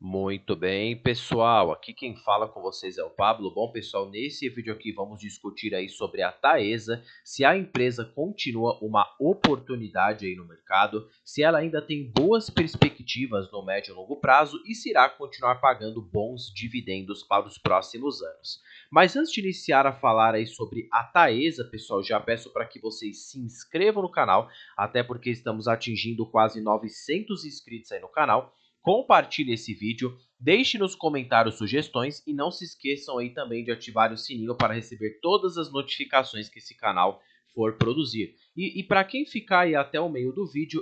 Muito bem, pessoal. Aqui quem fala com vocês é o Pablo. Bom, pessoal, nesse vídeo aqui vamos discutir aí sobre a Taesa, se a empresa continua uma oportunidade aí no mercado, se ela ainda tem boas perspectivas no médio e longo prazo e se irá continuar pagando bons dividendos para os próximos anos. Mas antes de iniciar a falar aí sobre a Taesa, pessoal, já peço para que vocês se inscrevam no canal, até porque estamos atingindo quase 900 inscritos aí no canal. Compartilhe esse vídeo, deixe nos comentários sugestões e não se esqueçam aí também de ativar o sininho para receber todas as notificações que esse canal for produzir. E para quem ficar aí até o meio do vídeo,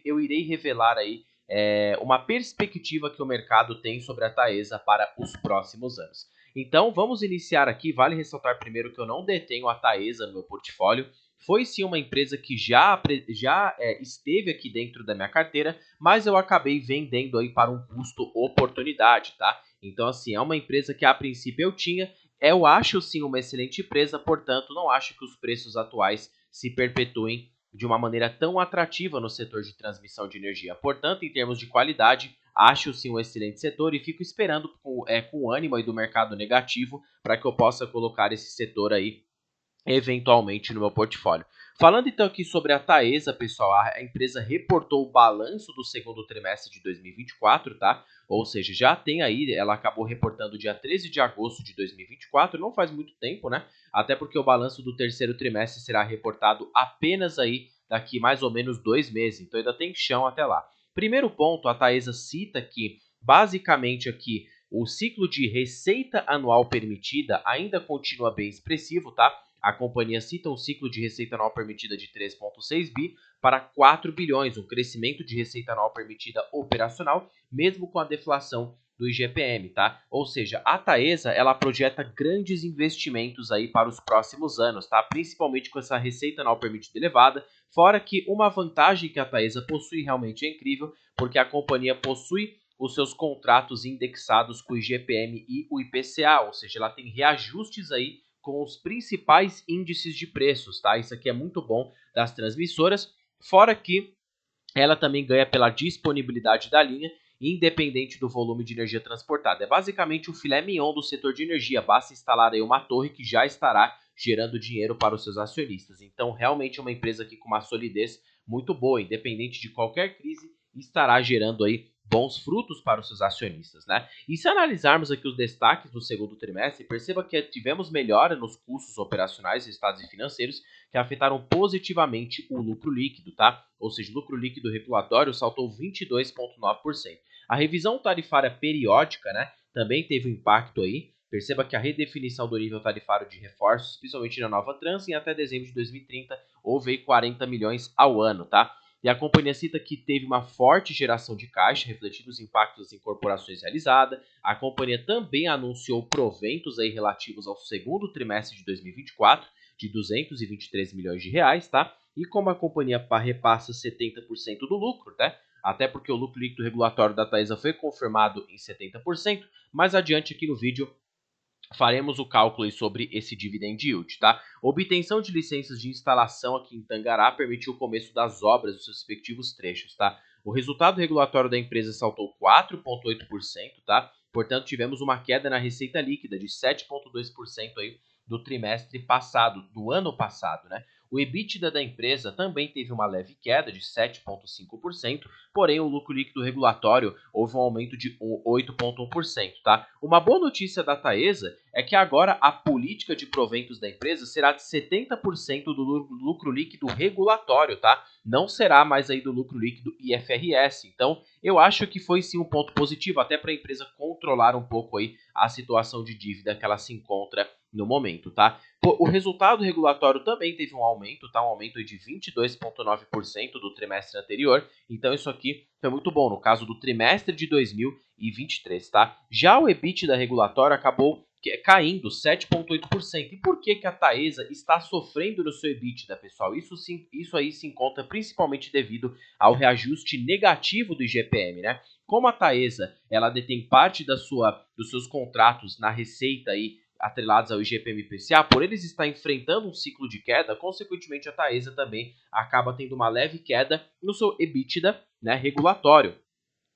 eu irei revelar aí uma perspectiva que o mercado tem sobre a Taesa para os próximos anos. Então vamos iniciar aqui. Vale ressaltar primeiro que eu não detenho a Taesa no meu portfólio. Foi sim uma empresa que já esteve aqui dentro da minha carteira, mas eu acabei vendendo aí para um custo oportunidade, tá? Então, assim, é uma empresa que a princípio eu tinha, eu acho sim uma excelente empresa, portanto, não acho que os preços atuais se perpetuem de uma maneira tão atrativa no setor de transmissão de energia. Portanto, em termos de qualidade, acho sim um excelente setor e fico esperando com o ânimo aí do mercado negativo para que eu possa colocar esse setor aí eventualmente no meu portfólio. Falando então aqui sobre a Taesa, pessoal, a empresa reportou o balanço do segundo trimestre de 2024, tá? Ou seja, já tem aí, ela acabou reportando dia 13 de agosto de 2024, não faz muito tempo, né? Até porque o balanço do terceiro trimestre será reportado apenas aí daqui mais ou menos 2 meses, então ainda tem chão até lá. Primeiro ponto, a Taesa cita que basicamente aqui o ciclo de receita anual permitida ainda continua bem expressivo, tá? A companhia cita um ciclo de receita anual permitida de 3,6 bi para 4 bilhões, um crescimento de receita anual permitida operacional, mesmo com a deflação do IGPM, tá? Ou seja, a Taesa, ela projeta grandes investimentos aí para os próximos anos, tá? Principalmente com essa receita anual permitida elevada, fora que uma vantagem que a Taesa possui realmente é incrível, porque a companhia possui os seus contratos indexados com o IGPM e o IPCA, ou seja, ela tem reajustes aí com os principais índices de preços, tá? Isso aqui é muito bom das transmissoras, fora que ela também ganha pela disponibilidade da linha, independente do volume de energia transportada. É basicamente o filé mignon do setor de energia, basta instalar aí uma torre que já estará gerando dinheiro para os seus acionistas. Então, realmente é uma empresa aqui com uma solidez muito boa, independente de qualquer crise, estará gerando aí bons frutos para os seus acionistas, né? E se analisarmos aqui os destaques do segundo trimestre, perceba que tivemos melhora nos custos operacionais, estados e financeiros, que afetaram positivamente o lucro líquido, tá? Ou seja, o lucro líquido regulatório saltou 22,9%. A revisão tarifária periódica, né, também teve um impacto aí. Perceba que a redefinição do nível tarifário de reforços, principalmente na nova trans, em até dezembro de 2030, houve 40 milhões ao ano, tá? E a companhia cita que teve uma forte geração de caixa, refletindo os impactos das incorporações realizadas. A companhia também anunciou proventos aí relativos ao segundo trimestre de 2024, de 223 milhões de reais, tá? E como a companhia repassa 70% do lucro, né? Até porque o lucro líquido regulatório da Taesa foi confirmado em 70%, mais adiante aqui no vídeo faremos o cálculo sobre esse dividend yield, tá? Obtenção de licenças de instalação aqui em Tangará permitiu o começo das obras dos seus respectivos trechos, tá? O resultado regulatório da empresa saltou 4,8%, tá? Portanto, tivemos uma queda na receita líquida de 7,2% aí do trimestre passado, do ano passado, né? O EBITDA da empresa também teve uma leve queda de 7,5%, porém o lucro líquido regulatório houve um aumento de 8,1%, tá? Uma boa notícia da Taesa é que agora a política de proventos da empresa será de 70% do lucro líquido regulatório, tá? Não será mais aí do lucro líquido IFRS. Então, eu acho que foi sim um ponto positivo, até para a empresa controlar um pouco aí a situação de dívida que ela se encontra no momento, tá? O resultado regulatório também teve um aumento, tá? Um aumento de 22,9% do trimestre anterior. Então, isso aqui foi muito bom no caso do trimestre de 2023, tá? Já o EBITDA regulatório acabou caindo 7,8%. E por que a Taesa está sofrendo no seu EBITDA, pessoal? Isso aí se encontra principalmente devido ao reajuste negativo do IGPM, né? Como a Taesa, ela detém parte dos seus contratos na receita aí atrelados ao IGPM-IPCA, por eles estar enfrentando um ciclo de queda, consequentemente a Taesa também acaba tendo uma leve queda no seu EBITDA, né, regulatório.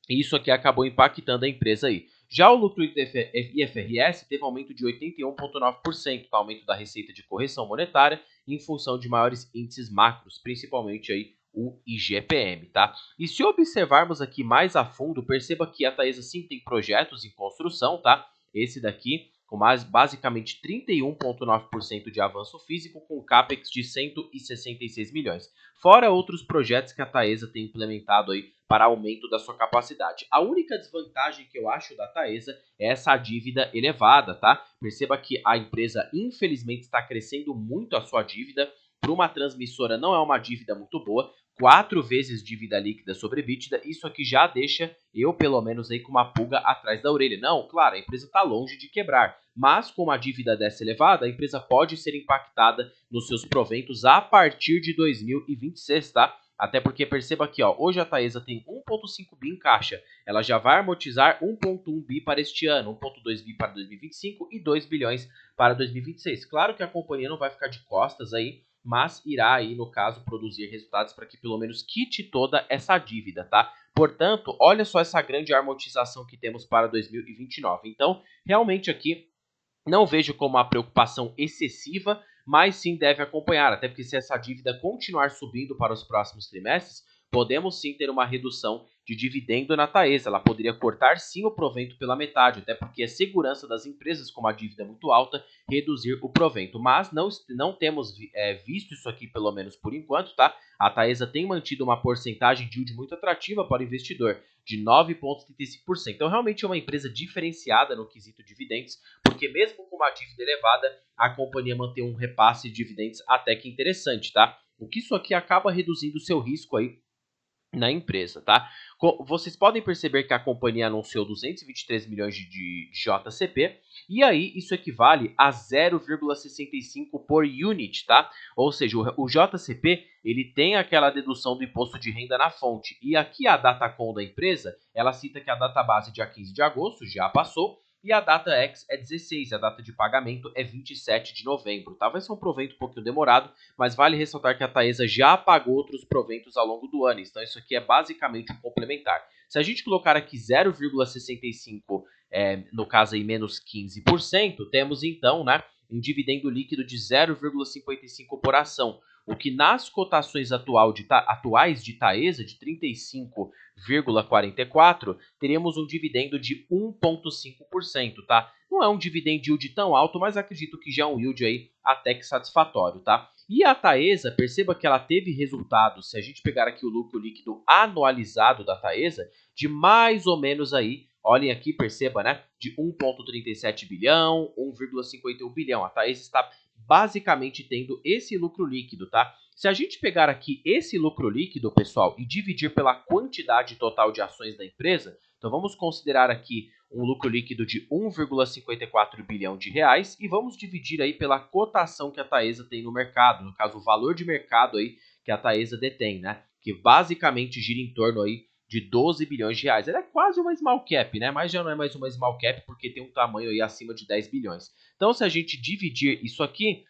Isso aqui acabou impactando a empresa aí. Já o lucro do IFRS teve aumento de 81,9%, aumento da receita de correção monetária em função de maiores índices macros, principalmente aí o IGPM, tá? E se observarmos aqui mais a fundo, perceba que a Taesa sim tem projetos em construção, tá? Esse daqui com mais basicamente 31,9% de avanço físico com capex de 166 milhões. Fora outros projetos que a Taesa tem implementado aí para aumento da sua capacidade. A única desvantagem que eu acho da Taesa é essa dívida elevada, tá? Perceba que a empresa infelizmente está crescendo muito a sua dívida. Para uma transmissora não é uma dívida muito boa, 4 vezes dívida líquida sobre EBITDA, isso aqui já deixa eu, pelo menos, aí com uma pulga atrás da orelha. Não, claro, a empresa está longe de quebrar, mas com uma dívida dessa elevada, a empresa pode ser impactada nos seus proventos a partir de 2026, tá? Até porque perceba aqui, ó, hoje a Taesa tem 1,5 bi em caixa, ela já vai amortizar 1,1 bi para este ano, 1,2 bi para 2025 e 2 bilhões para 2026. Claro que a companhia não vai ficar de costas aí, mas irá aí, no caso, produzir resultados para que pelo menos quite toda essa dívida, tá? Portanto, olha só essa grande amortização que temos para 2029. Então, realmente aqui não vejo como uma preocupação excessiva, mas sim deve acompanhar, até porque se essa dívida continuar subindo para os próximos trimestres, podemos sim ter uma redução de dividendo na Taesa. Ela poderia cortar sim o provento pela metade, até porque é segurança das empresas com uma dívida muito alta reduzir o provento. Mas não temos visto isso aqui, pelo menos por enquanto, tá? A Taesa tem mantido uma porcentagem de yield muito atrativa para o investidor, de 9,35%. Então, realmente é uma empresa diferenciada no quesito dividendos, porque mesmo com uma dívida elevada, a companhia mantém um repasse de dividendos até que interessante, tá? O que isso aqui acaba reduzindo o seu risco aí na empresa, tá? Vocês podem perceber que a companhia anunciou 223 milhões de JCP, e aí isso equivale a 0,65 por unit, tá? Ou seja, o JCP, ele tem aquela dedução do imposto de renda na fonte, e aqui a datacom da empresa, ela cita que a data base dia 15 de agosto já passou, e a data X é 16, a data de pagamento é 27 de novembro, tá? Vai ser um provento um pouquinho demorado, mas vale ressaltar que a Taesa já pagou outros proventos ao longo do ano, então isso aqui é basicamente um complementar. Se a gente colocar aqui 0,65, no caso aí menos 15%, temos então, né, um dividendo líquido de 0,55 por ação, o que nas cotações atuais de Taesa, de 35,44, teremos um dividendo de 1,5%, tá? Não é um dividend yield tão alto, mas acredito que já é um yield aí até que satisfatório, tá? E a Taesa, perceba que ela teve resultados, se a gente pegar aqui o lucro líquido anualizado da Taesa, de mais ou menos aí, olhem aqui, perceba, né? De 1,37 bilhão, 1,51 bilhão. A Taesa está basicamente tendo esse lucro líquido, tá? Se a gente pegar aqui esse lucro líquido, pessoal, e dividir pela quantidade total de ações da empresa, então vamos considerar aqui um lucro líquido de 1,54 bilhão de reais e vamos dividir aí pela cotação que a Taesa tem no mercado, no caso o valor de mercado aí que a Taesa detém, né? Que basicamente gira em torno aí de 12 bilhões de reais. Ela é quase uma small cap, né? Mas já não é mais uma small cap porque tem um tamanho aí acima de 10 bilhões. Então se a gente dividir isso aqui,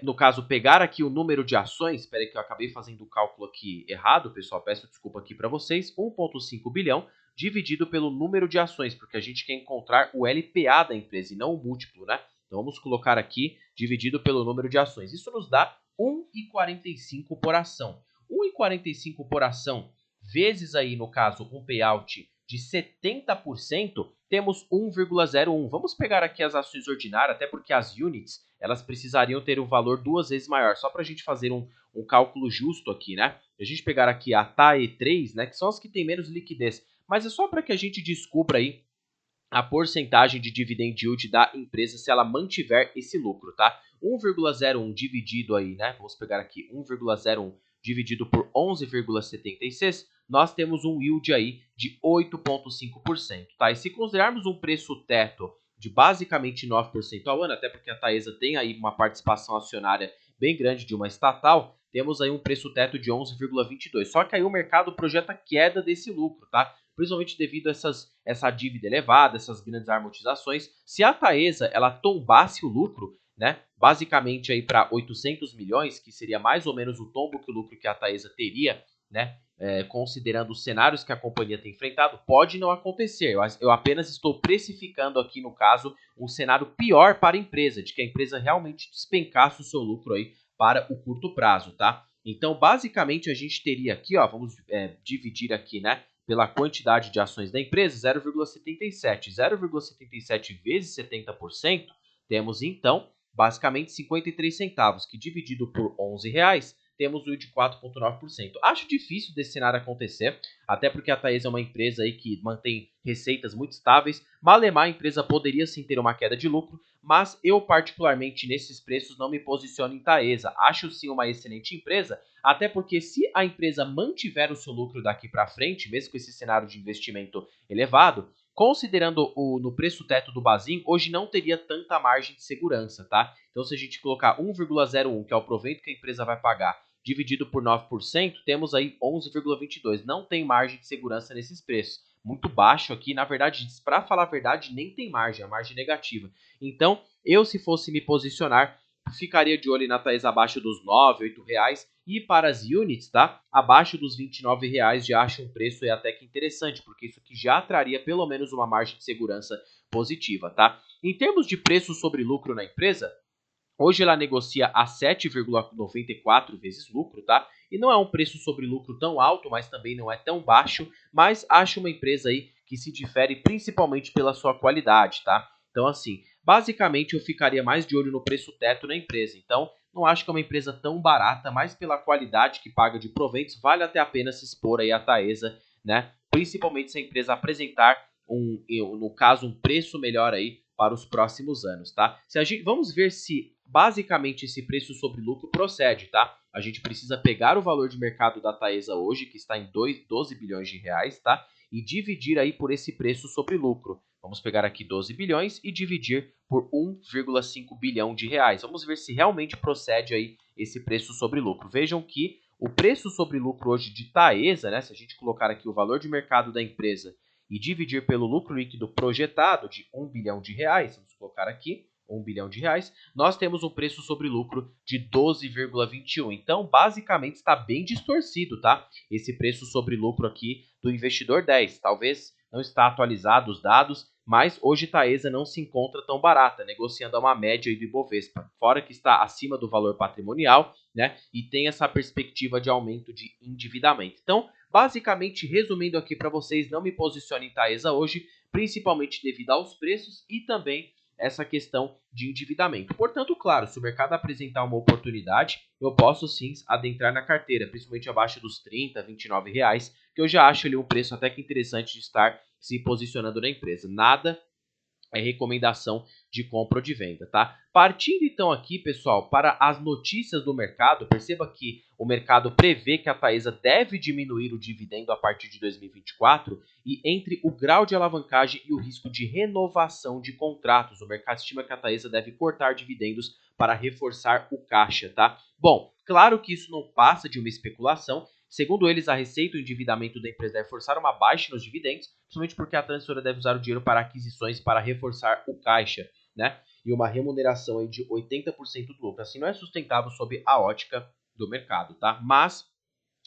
no caso, pegar aqui o número de ações, espera aí que eu acabei fazendo o cálculo aqui errado, pessoal, peço desculpa aqui para vocês, 1,5 bilhão dividido pelo número de ações, porque a gente quer encontrar o LPA da empresa e não o múltiplo, né? Então vamos colocar aqui dividido pelo número de ações. Isso nos dá 1,45 por ação. 1,45 por ação vezes aí, no caso, um payout de 70%, temos 1,01. Vamos pegar aqui as ações ordinárias, até porque as units, elas precisariam ter um valor 2 vezes maior, só para a gente fazer um cálculo justo aqui, né? A gente pegar aqui a TAE3, né, que são as que têm menos liquidez, mas é só para que a gente descubra aí a porcentagem de dividend yield da empresa se ela mantiver esse lucro, tá? 1,01 dividido aí, né? Vamos pegar aqui 1,01 dividido por 11,76, nós temos um yield aí de 8,5%, tá? E se considerarmos um preço teto de basicamente 9% ao ano, até porque a Taesa tem aí uma participação acionária bem grande de uma estatal, temos aí um preço teto de 11,22. Só que aí o mercado projeta queda desse lucro, tá? Principalmente devido a essa dívida elevada, essas grandes amortizações. Se a Taesa ela tombasse o lucro, né, basicamente aí para 800 milhões, que seria mais ou menos o tombo que o lucro que a Taesa teria, né, considerando os cenários que a companhia tem enfrentado, pode não acontecer. Eu apenas estou precificando aqui, no caso, um cenário pior para a empresa, de que a empresa realmente despencasse o seu lucro aí para o curto prazo, tá? Então, basicamente, a gente teria aqui, ó, vamos dividir aqui, né, pela quantidade de ações da empresa, 0,77. 0,77 vezes 70%, temos, então, basicamente 53 centavos, que dividido por R$ 11, temos o yield de 4,9%. Acho difícil desse cenário acontecer, até porque a Taesa é uma empresa aí que mantém receitas muito estáveis. Malemar, a empresa poderia sim ter uma queda de lucro, mas eu particularmente nesses preços não me posiciono em Taesa. Acho sim uma excelente empresa, até porque se a empresa mantiver o seu lucro daqui para frente, mesmo com esse cenário de investimento elevado, considerando no preço teto do Bazin, hoje não teria tanta margem de segurança, tá? Então se a gente colocar 1,01, que é o proveito que a empresa vai pagar, dividido por 9%, temos aí 11,22. Não tem margem de segurança nesses preços. Muito baixo aqui, na verdade, para falar a verdade, nem tem margem, a margem negativa. Então, eu se fosse me posicionar, ficaria de olho na Taesa abaixo dos R$ 9, R$ 8. E para as units, tá? Abaixo dos R$ 29 já acho um preço até que interessante, porque isso aqui já traria pelo menos uma margem de segurança positiva, tá? Em termos de preço sobre lucro na empresa, hoje ela negocia a 7,94 vezes lucro, tá? E não é um preço sobre lucro tão alto, mas também não é tão baixo, mas acho uma empresa aí que se difere principalmente pela sua qualidade, tá? Então, assim, basicamente eu ficaria mais de olho no preço teto na empresa. Então, não acho que é uma empresa tão barata, mas pela qualidade que paga de proventos, vale até a pena se expor aí à Taesa, né? Principalmente se a empresa apresentar no caso, um preço melhor aí para os próximos anos, tá? Vamos ver se basicamente esse preço sobre lucro procede, tá? A gente precisa pegar o valor de mercado da Taesa hoje, que está em 12 bilhões de reais, tá? E dividir aí por esse preço sobre lucro. Vamos pegar aqui 12 bilhões e dividir por 1,5 bilhão de reais. Vamos ver se realmente procede aí esse preço sobre lucro. Vejam que o preço sobre lucro hoje de Taesa, né? Se a gente colocar aqui o valor de mercado da empresa e dividir pelo lucro líquido projetado de 1 bilhão de reais, vamos colocar aqui 1 bilhão de reais, nós temos um preço sobre lucro de 12,21. Então, basicamente, está bem distorcido, tá? Esse preço sobre lucro aqui do investidor 10. Talvez não está atualizado os dados, mas hoje Taesa não se encontra tão barata, negociando a uma média do Ibovespa, fora que está acima do valor patrimonial, né? E tem essa perspectiva de aumento de endividamento. Então, basicamente, resumindo aqui para vocês, não me posiciono em Taesa hoje, principalmente devido aos preços e também essa questão de endividamento. Portanto, claro, se o mercado apresentar uma oportunidade, eu posso sim adentrar na carteira, principalmente abaixo dos R$ 30, R$ 29, que eu já acho ali um preço até que interessante de estar se posicionando na empresa. Nada é recomendação de compra ou de venda, tá? Partindo então aqui, pessoal, para as notícias do mercado, perceba que o mercado prevê que a Taesa deve diminuir o dividendo a partir de 2024 e entre o grau de alavancagem e o risco de renovação de contratos, o mercado estima que a Taesa deve cortar dividendos para reforçar o caixa, tá? Bom, claro que isso não passa de uma especulação. Segundo eles, a receita e o endividamento da empresa deve forçar uma baixa nos dividendos, principalmente porque a transmissora deve usar o dinheiro para aquisições para reforçar o caixa, né? E uma remuneração aí de 80% do lucro. Assim, não é sustentável sob a ótica do mercado, tá? Mas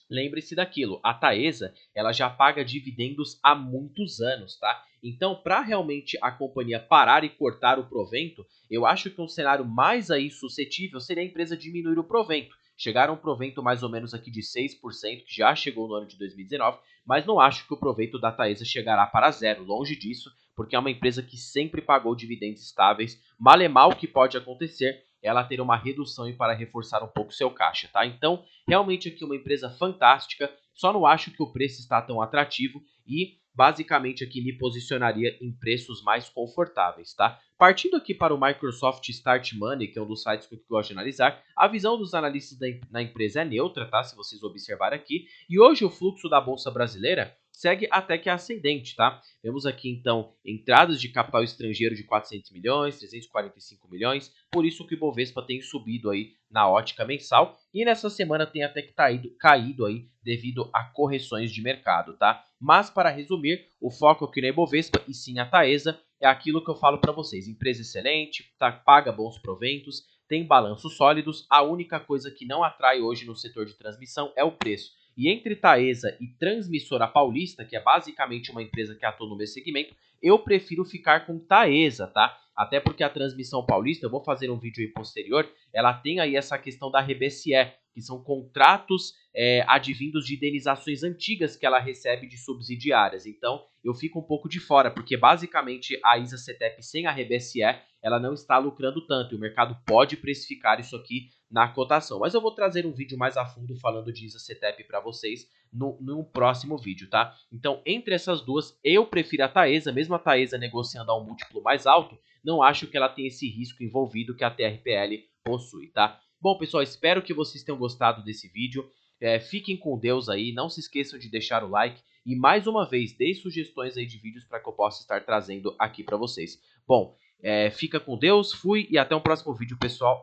lembre-se daquilo, a Taesa, ela já paga dividendos há muitos anos, tá? Então, para realmente a companhia parar e cortar o provento, eu acho que um cenário mais aí suscetível seria a empresa diminuir o provento. Chegar a um provento mais ou menos aqui de 6%, que já chegou no ano de 2019, mas não acho que o proveito da Taesa chegará para zero, longe disso, porque é uma empresa que sempre pagou dividendos estáveis. Mal que pode acontecer ela ter uma redução e para reforçar um pouco seu caixa, tá? Então, realmente aqui uma empresa fantástica, só não acho que o preço está tão atrativo e basicamente aqui me posicionaria em preços mais confortáveis, tá? Partindo aqui para o Microsoft Start Money, que é um dos sites que eu gosto de analisar, a visão dos analistas na empresa é neutra, tá? Se vocês observarem aqui. E hoje o fluxo da Bolsa Brasileira segue até que ascendente, tá? Vemos aqui, então, entradas de capital estrangeiro de 400 milhões, 345 milhões, por isso que o Ibovespa tem subido aí na ótica mensal, e nessa semana tem até que caído aí devido a correções de mercado, tá? Mas, para resumir, o foco aqui no Ibovespa, e sim a Taesa, é aquilo que eu falo para vocês, empresa excelente, tá, paga bons proventos, tem balanços sólidos, a única coisa que não atrai hoje no setor de transmissão é o preço. E entre Taesa e Transmissora Paulista, que é basicamente uma empresa que atua no meu segmento, eu prefiro ficar com Taesa, tá? Até porque a Transmissão Paulista, eu vou fazer um vídeo aí posterior, ela tem aí essa questão da RBSE, que são contratos advindos de indenizações antigas que ela recebe de subsidiárias. Então, eu fico um pouco de fora, porque basicamente a ISA-CETEP sem a RBSE, ela não está lucrando tanto, e o mercado pode precificar isso aqui na cotação. Mas eu vou trazer um vídeo mais a fundo falando de ISA-CETEP para vocês no próximo vídeo, tá? Então, entre essas duas, eu prefiro a Taesa, mesmo a Taesa negociando a um múltiplo mais alto, não acho que ela tenha esse risco envolvido que a TRPL possui, tá? Bom, pessoal, espero que vocês tenham gostado desse vídeo. Fiquem com Deus aí, não se esqueçam de deixar o like e mais uma vez, dê sugestões aí de vídeos para que eu possa estar trazendo aqui para vocês. Bom, fica com Deus, fui e até o próximo vídeo, pessoal.